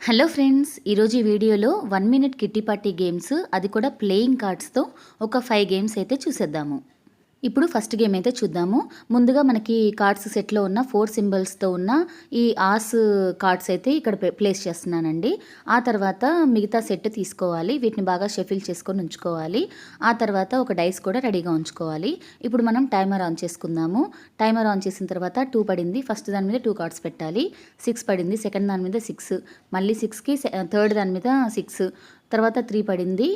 Hello friends, ఈరోజు ఈ వీడియోలో 1 మినిట్ కిట్టి పార్టీ గేమ్స్, అది కూడా ప్లేయింగ్ కార్డ్స్తో ఒక 5 గేమ్స్ అయితే చూసేద్దాము. ఇప్పుడు ఫస్ట్ గేమ్ అయితే చూద్దాము. ముందుగా మనకి కార్డ్స్ సెట్లో ఉన్న 4 సింబల్స్తో ఉన్న ఈ ఆస్ కార్డ్స్ అయితే ఇక్కడ ప్లేస్ చేస్తున్నానండి. ఆ తర్వాత మిగతా సెట్ తీసుకోవాలి. వీటిని బాగా షఫిల్ చేసుకొని ఉంచుకోవాలి. ఆ తర్వాత ఒక డైస్ కూడా రెడీగా ఉంచుకోవాలి. ఇప్పుడు మనం టైమర్ ఆన్ చేసుకుందాము. టైమర్ ఆన్ చేసిన తర్వాత 2 పడింది. ఫస్ట్ దాని మీద 2 కార్డ్స్ పెట్టాలి. 6 పడింది. సెకండ్ దాని మీద 6, మళ్ళీ 6కి థర్డ్ దాని మీద 6, తర్వాత 3 పడింది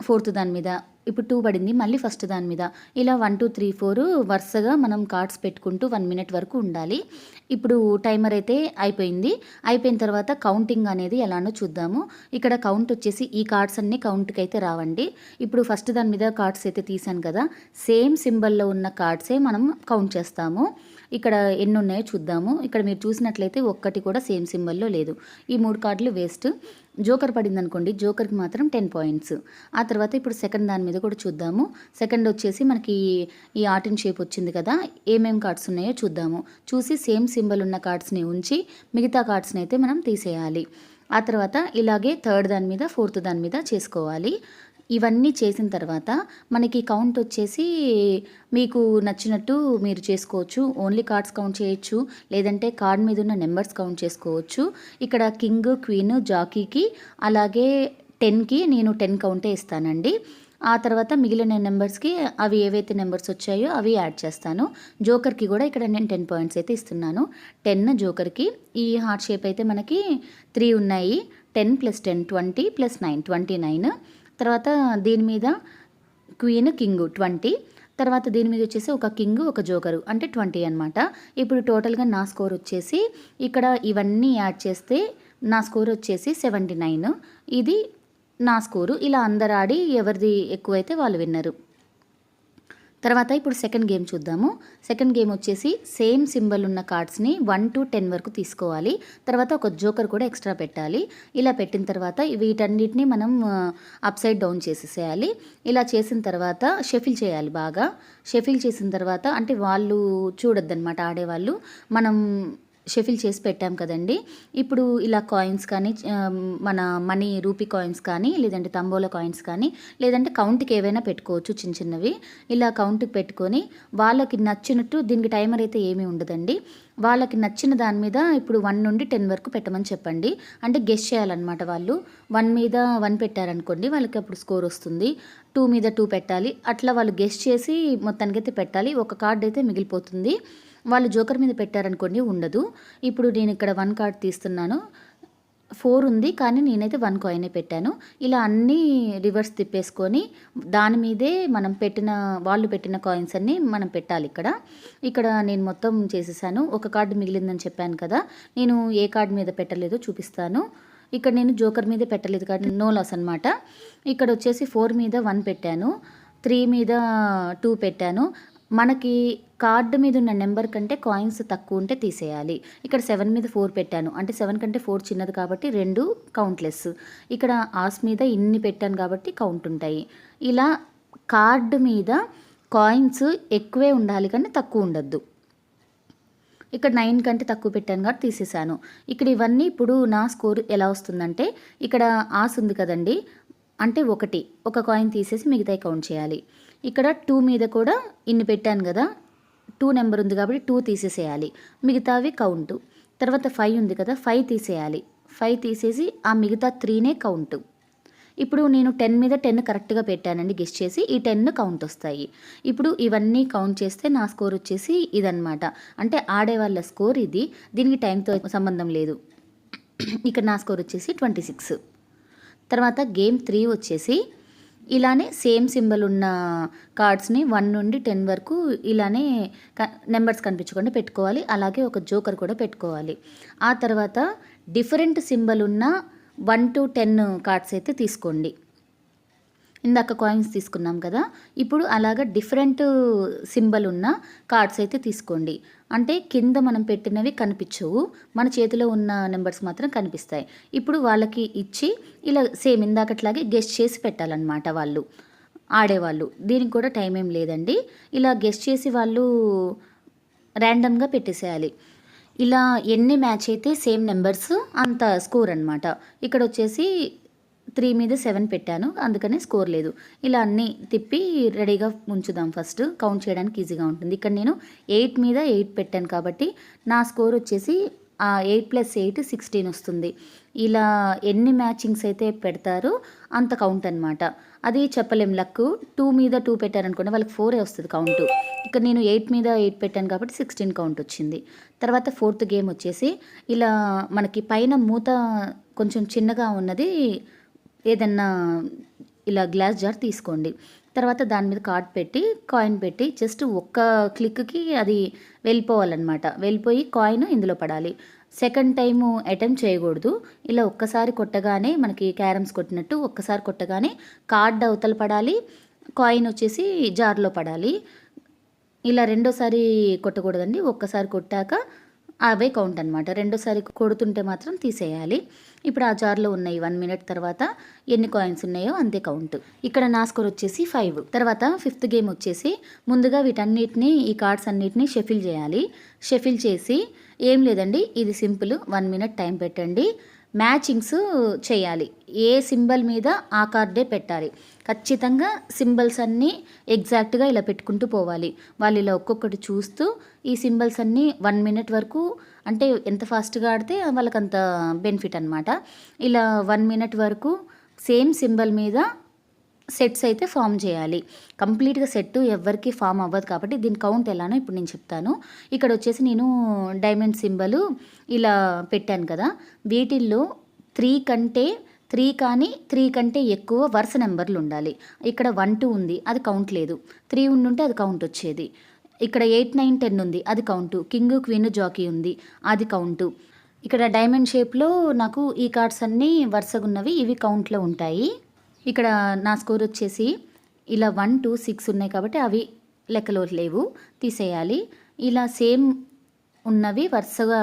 ఫోర్త్ దాని మీద, ఇప్పుడు 2 పడింది మళ్ళీ ఫస్ట్ దాని మీద. ఇలా 1 2 3 4 వరుసగా మనం కార్డ్స్ పెట్టుకుంటూ 1 మినిట్ వరకు ఉండాలి. ఇప్పుడు టైమర్ అయితే అయిపోయింది. అయిపోయిన తర్వాత కౌంటింగ్ అనేది ఎలానో చూద్దాము. ఇక్కడ కౌంట్ వచ్చేసి ఈ కార్డ్స్ అన్నీ కౌంట్కి అయితే రావండి. ఇప్పుడు ఫస్ట్ దాని మీద కార్డ్స్ అయితే తీసాను కదా, సేమ్ సింబల్లో ఉన్న కార్డ్సే మనం కౌంట్ చేస్తాము. ఇక్కడ ఎన్ని ఉన్నాయో చూద్దాము. ఇక్కడ మీరు చూసినట్లయితే ఒక్కటి కూడా సేమ్ సింబల్లో లేదు. ఈ 3 కార్డులు వేస్ట్. జోకర్ పడింది అనుకోండి, జోకర్కి మాత్రం 10 పాయింట్స్. ఆ తర్వాత ఇప్పుడు సెకండ్ దాని మీద కూడా చూద్దాము. సెకండ్ వచ్చేసి మనకి ఈ ఆర్ట్ అండ్ షేప్ వచ్చింది కదా, ఏమేమి కార్డ్స్ ఉన్నాయో చూద్దాము. చూసి సేమ్ సింబల్ ఉన్న కార్డ్స్ని ఉంచి మిగతా కార్డ్స్ని అయితే మనం తీసేయాలి. ఆ తర్వాత ఇలాగే థర్డ్ దాని మీద ఫోర్త్ దాని మీద చేసుకోవాలి. ఇవన్నీ చేసిన తర్వాత మనకి కౌంట్ వచ్చేసి మీకు నచ్చినట్టు మీరు చేసుకోవచ్చు. ఓన్లీ కార్డ్స్ కౌంట్ చేయొచ్చు, లేదంటే కార్డ్ మీద ఉన్న నెంబర్స్ కౌంట్ చేసుకోవచ్చు. ఇక్కడ కింగ్, క్వీన్, జాకీకి అలాగే 10కి నేను 10 కౌంటే ఇస్తానండి. ఆ తర్వాత మిగిలిన నెంబర్స్కి అవి ఏవైతే నెంబర్స్ వచ్చాయో అవి యాడ్ చేస్తాను. జోకర్కి కూడా ఇక్కడ నేను 10 పాయింట్స్ అయితే ఇస్తున్నాను. 10 జోకర్కి. ఈ హార్ట్ షేప్ అయితే మనకి 3 ఉన్నాయి. 10 + 10 20 + 9 29. తర్వాత దీని మీద క్వీన్, కింగ్ 20. తర్వాత దీని మీద వచ్చేసి ఒక కింగ్, ఒక జోకరు, అంటే 20 అనమాట. ఇప్పుడు టోటల్గా నా స్కోర్ వచ్చేసి ఇక్కడ ఇవన్నీ యాడ్ చేస్తే నా స్కోర్ వచ్చేసి 79. ఇది నా స్కోరు. ఇలా అందరు ఆడి ఎవరిది ఎక్కువైతే వాళ్ళు విన్నరు. తర్వాత ఇప్పుడు సెకండ్ గేమ్ చూద్దాము. సెకండ్ గేమ్ వచ్చేసి సేమ్ సింబల్ ఉన్న కార్డ్స్ని 1 to 10 వరకు తీసుకోవాలి. తర్వాత ఒక జోకర్ కూడా ఎక్స్ట్రా పెట్టాలి. ఇలా పెట్టిన తర్వాత వీటన్నిటిని మనం అప్ సైడ్ డౌన్ చేసేసేయాలి. ఇలా చేసిన తర్వాత షఫిల్ చేయాలి బాగా. షఫిల్ చేసిన తర్వాత అంటే వాళ్ళు చూడొద్దనమాట, ఆడేవాళ్ళు. మనం షఫిల్ చేసి పెట్టాం కదండి. ఇప్పుడు ఇలా కాయిన్స్ కానీ, మన మనీ రూపీ కాయిన్స్ కానీ, లేదంటే తంబోలా కాయిన్స్ కానీ, లేదంటే కౌంట్కి ఏవైనా పెట్టుకోవచ్చు చిన్న చిన్నవి. ఇలా కౌంట్కి పెట్టుకొని వాళ్ళకి నచ్చినట్టు, దీనికి టైమర్ అయితే ఏమీ ఉండదండి, వాళ్ళకి నచ్చిన దాని మీద ఇప్పుడు 1 నుండి 10 వరకు పెట్టమని చెప్పండి. అంటే గెస్ చేయాలన్నమాట. వాళ్ళు 1 మీద 1 పెట్టారనుకోండి, వాళ్ళకి అప్పుడు స్కోర్ వస్తుంది. 2 మీద 2 పెట్టాలి. అట్లా వాళ్ళు గెస్ చేసి మొత్తానికైతే పెట్టాలి. ఒక కార్డ్ అయితే మిగిలిపోతుంది. వాళ్ళు జోకర్ మీద పెట్టారనుకోండి, ఉండదు. ఇప్పుడు నేను ఇక్కడ 1 కార్డ్ తీస్తున్నాను. 4 ఉంది, కానీ నేనైతే 1 కాయినే పెట్టాను. ఇలా అన్నీ రివర్స్ తిప్పేసుకొని దాని మీదే వాళ్ళు పెట్టిన కాయిన్స్ అన్నీ మనం పెట్టాలి. ఇక్కడ నేను మొత్తం చేసేసాను. ఒక కార్డు మిగిలిందని చెప్పాను కదా, నేను ఏ కార్డు మీద పెట్టలేదో చూపిస్తాను. ఇక్కడ నేను జోకర్ మీదే పెట్టలేదు కానీ నో లాస్ అనమాట. ఇక్కడ వచ్చేసి 4 మీద 1 పెట్టాను, 3 మీద 2 పెట్టాను. మనకి కార్డు మీద ఉన్న నెంబర్ కంటే కాయిన్స్ తక్కువ ఉంటే తీసేయాలి. ఇక్కడ 7 మీద 4 పెట్టాను, అంటే 7 కంటే 4 చిన్నది కాబట్టి 2 కౌంట్లెస్. ఇక్కడ ఆస్ మీద ఇన్ని పెట్టాను కాబట్టి కౌంట్ ఉంటాయి. ఇలా కార్డు మీద కాయిన్స్ ఎక్కువే ఉండాలి కానీ తక్కువ ఉండద్దు. ఇక్కడ 9 కంటే తక్కువ పెట్టాను కాబట్టి తీసేసాను. ఇక్కడ ఇవన్నీ ఇప్పుడు నా స్కోర్ ఎలా వస్తుందంటే, ఇక్కడ ఆస్ ఉంది కదండి, అంటే ఒక కాయిన్ తీసేసి మిగతాయి కౌంట్ చేయాలి. ఇక్కడ 2 మీద కూడా ఇన్ని పెట్టాను కదా, 2 నెంబర్ ఉంది కాబట్టి 2 తీసేసేయాలి, మిగతావి కౌంటు. తర్వాత 5 ఉంది కదా, 5 తీసేయాలి. 5 తీసేసి ఆ మిగతా 3నే కౌంటు. ఇప్పుడు నేను 10 మీద 10 కరెక్ట్గా పెట్టానండి గెస్ చేసి, ఈ 10 కౌంట్ వస్తాయి. ఇప్పుడు ఇవన్నీ కౌంట్ చేస్తే నా స్కోర్ వచ్చేసి ఇదన్నమాట. అంటే ఆడేవాళ్ళ స్కోర్ ఇది, దీనికి టైంతో సంబంధం లేదు. ఇక్కడ నా స్కోర్ వచ్చేసి 26. తర్వాత గేమ్ 3 వచ్చేసి ఇలానే సేమ్ సింబల్ ఉన్న కార్డ్స్ని 1 నుండి 10 వరకు ఇలానే నెంబర్స్ కనిపించకుండా పెట్టుకోవాలి. అలాగే ఒక జోకర్ కూడా పెట్టుకోవాలి. ఆ తర్వాత డిఫరెంట్ సింబల్ ఉన్న 1 to 10 కార్డ్స్ అయితే తీసుకోండి. ఇందాక కాయిన్స్ తీసుకున్నాం కదా, ఇప్పుడు అలాగా డిఫరెంట్ సింబల్ ఉన్న కార్డ్స్ అయితే తీసుకోండి. అంటే కింద మనం పెట్టినవి కనిపించవు, మన చేతిలో ఉన్న నెంబర్స్ మాత్రం కనిపిస్తాయి. ఇప్పుడు వాళ్ళకి ఇచ్చి ఇలా సేమ్ ఇందాకట్లాగే గెస్ చేసి పెట్టాలన్నమాట వాళ్ళు ఆడేవాళ్ళు. దీనికి కూడా టైం ఏం లేదండి. ఇలా గెస్ చేసి వాళ్ళు ర్యాండమ్గా పెట్టేసేయాలి. ఇలా ఎన్ని మ్యాచ్ అయితే సేమ్ నెంబర్స్ అంత స్కోర్ అనమాట. ఇక్కడ వచ్చేసి 3 మీద 7 పెట్టాను, అందుకనే స్కోర్ లేదు. ఇలా అన్నీ తిప్పి రెడీగా ఉంచుదాం. ఫస్ట్ కౌంట్ చేయడానికి ఈజీగా ఉంటుంది. ఇక్కడ నేను 8 మీద 8 పెట్టాను కాబట్టి నా స్కోర్ వచ్చేసి 8 + 8 16 వస్తుంది. ఇలా ఎన్ని మ్యాచింగ్స్ అయితే పెడతారో అంత కౌంట్ అనమాట. అది చెప్పలేం లక్. 2 మీద 2 పెట్టారనుకోండి వాళ్ళకి 4 వస్తుంది కౌంటు. ఇక్కడ నేను 8 మీద 8 పెట్టాను కాబట్టి 16 కౌంట్ వచ్చింది. తర్వాత 4th గేమ్ వచ్చేసి ఇలా మనకి పైన మూత కొంచెం చిన్నగా ఉన్నది ఏదన్నా ఇలా గ్లాస్ జార్ తీసుకోండి. తర్వాత దాని మీద కార్డ్ పెట్టి కాయిన్ పెట్టి జస్ట్ ఒక్క క్లిక్కి అది వెళ్ళిపోవాలన్నమాట. వెళ్ళిపోయి కాయిన్ ఇందులో పడాలి. సెకండ్ టైము అటెంప్ట్ చేయకూడదు. ఇలా ఒక్కసారి కొట్టగానే మనకి క్యారమ్స్ కొట్టినట్టు ఒక్కసారి కొట్టగానే కార్డ్ అవతల పడాలి, కాయిన్ వచ్చేసి జార్లో పడాలి. ఇలా రెండోసారి కొట్టకూడదండి. ఒక్కసారి కొట్టాక అవే కౌంట్ అనమాట. రెండోసారి కొడుతుంటే మాత్రం తీసేయాలి. ఇప్పుడు ఆ జార్లో ఉన్నాయి 1 మినిట్ తర్వాత ఎన్ని కాయిన్స్ ఉన్నాయో అంతే కౌంట్. ఇక్కడ నా స్కోర్ వచ్చేసి 5. తర్వాత 5th గేమ్ వచ్చేసి ముందుగా వీటన్నిటిని ఈ కార్డ్స్ అన్నిటిని షఫిల్ చేయాలి. షఫిల్ చేసి ఏం లేదండి, ఇది సింపుల్. 1 మినిట్ టైం పెట్టండి. మ్యాచింగ్స్ చేయాలి. ఏ సింబల్ మీద ఆ కార్డే పెట్టాలి. ఖచ్చితంగా సింబల్స్ అన్నీ ఎగ్జాక్ట్గా ఇలా పెట్టుకుంటూ పోవాలి. వాళ్ళు ఇలా ఒక్కొక్కటి చూస్తూ ఈ సింబల్స్ అన్నీ 1 మినిట్ వరకు, అంటే ఎంత ఫాస్ట్గా ఆడితే వాళ్ళకంత బెనిఫిట్ అనమాట. ఇలా 1 మినిట్ వరకు సేమ్ సింబల్ మీద సెట్స్ అయితే ఫామ్ చేయాలి. కంప్లీట్గా సెట్ ఎవరికి ఫామ్ అవ్వదు కాబట్టి దీని కౌంట్ ఎలానో ఇప్పుడు నేను చెప్తాను. ఇక్కడ వచ్చేసి నేను డైమండ్ సింబల్ ఇలా పెట్టాను కదా, వీటిల్లో 3 కానీ 3 కంటే ఎక్కువ వరుస నెంబర్లు ఉండాలి. ఇక్కడ 1 2 ఉంది, అది కౌంట్ లేదు. 3 ఉండుంటే అది కౌంట్ వచ్చేది. ఇక్కడ 8 9 10 ఉంది, అది కౌంటు. కింగ్ క్వీన్ జాకీ ఉంది, అది కౌంటు. ఇక్కడ డైమండ్ షేప్లో నాకు ఈ కార్డ్స్ అన్నీ వరుసగా ఉన్నవి, ఇవి కౌంట్లో ఉంటాయి. ఇక్కడ నా స్కోర్ వచ్చేసి ఇలా 1 2 6 ఉన్నాయి కాబట్టి అవి లెక్కలో లేవు, తీసేయాలి. ఇలా సేమ్ ఉన్నవి వరుసగా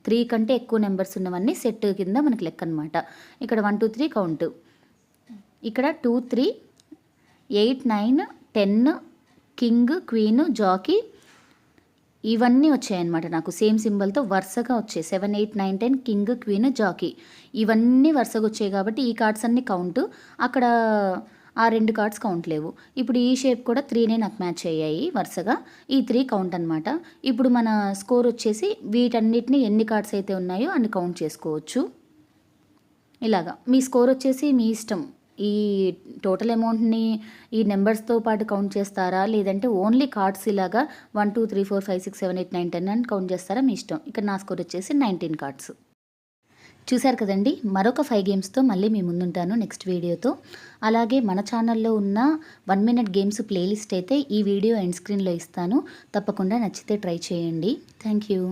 3 కంటే ఎక్కువ నెంబర్స్ ఉన్నవన్నీ సెట్ కింద మనకి లెక్క అనమాట. ఇక్కడ 1 2 3 కౌంట్. ఇక్కడ 2 3 8 9 10 కింగ్ క్వీన్ జాకీ ఇవన్నీ వచ్చాయన్నమాట. నాకు సేమ్ సింబల్తో వరుసగా వచ్చాయి. 7 8 9 10 కింగ్ క్వీన్ జాకీ ఇవన్నీ వరుసగా వచ్చాయి కాబట్టి ఈ కార్డ్స్ అన్నీ కౌంటు. అక్కడ ఆ 2 కార్డ్స్ కౌంట్ లేవు. ఇప్పుడు ఈ షేప్ కూడా 3నే నాకు మ్యాచ్ అయ్యాయి వరుసగా. ఈ 3 కౌంట్ అనమాట. ఇప్పుడు మన స్కోర్ వచ్చేసి వీటన్నిటిని ఎన్ని కార్డ్స్ అయితే ఉన్నాయో అన్ని కౌంట్ చేసుకోవచ్చు. ఇలాగా మీ స్కోర్ వచ్చేసి మీ ఇష్టం. ఈ టోటల్ అమౌంట్ని ఈ నెంబర్స్తో పాటు కౌంట్ చేస్తారా, లేదంటే ఓన్లీ కార్డ్స్ ఇలాగా 1 2 3 4 5 6 7 8 9 10 అని కౌంట్ చేస్తారా, మీ ఇష్టం. ఇక్కడ నా స్కోర్ వచ్చేసి 19 కార్డ్స్. చూశారు కదండి. మరొక 5 గేమ్స్తో మళ్ళీ మీ ముందుంటాను నెక్స్ట్ వీడియోతో. అలాగే మన ఛానల్లో ఉన్న 1 మినిట్ గేమ్స్ ప్లేలిస్ట్ అయితే ఈ వీడియో ఎండ్ స్క్రీన్లో ఇస్తాను. తప్పకుండా నచ్చితే ట్రై చేయండి. Thank you.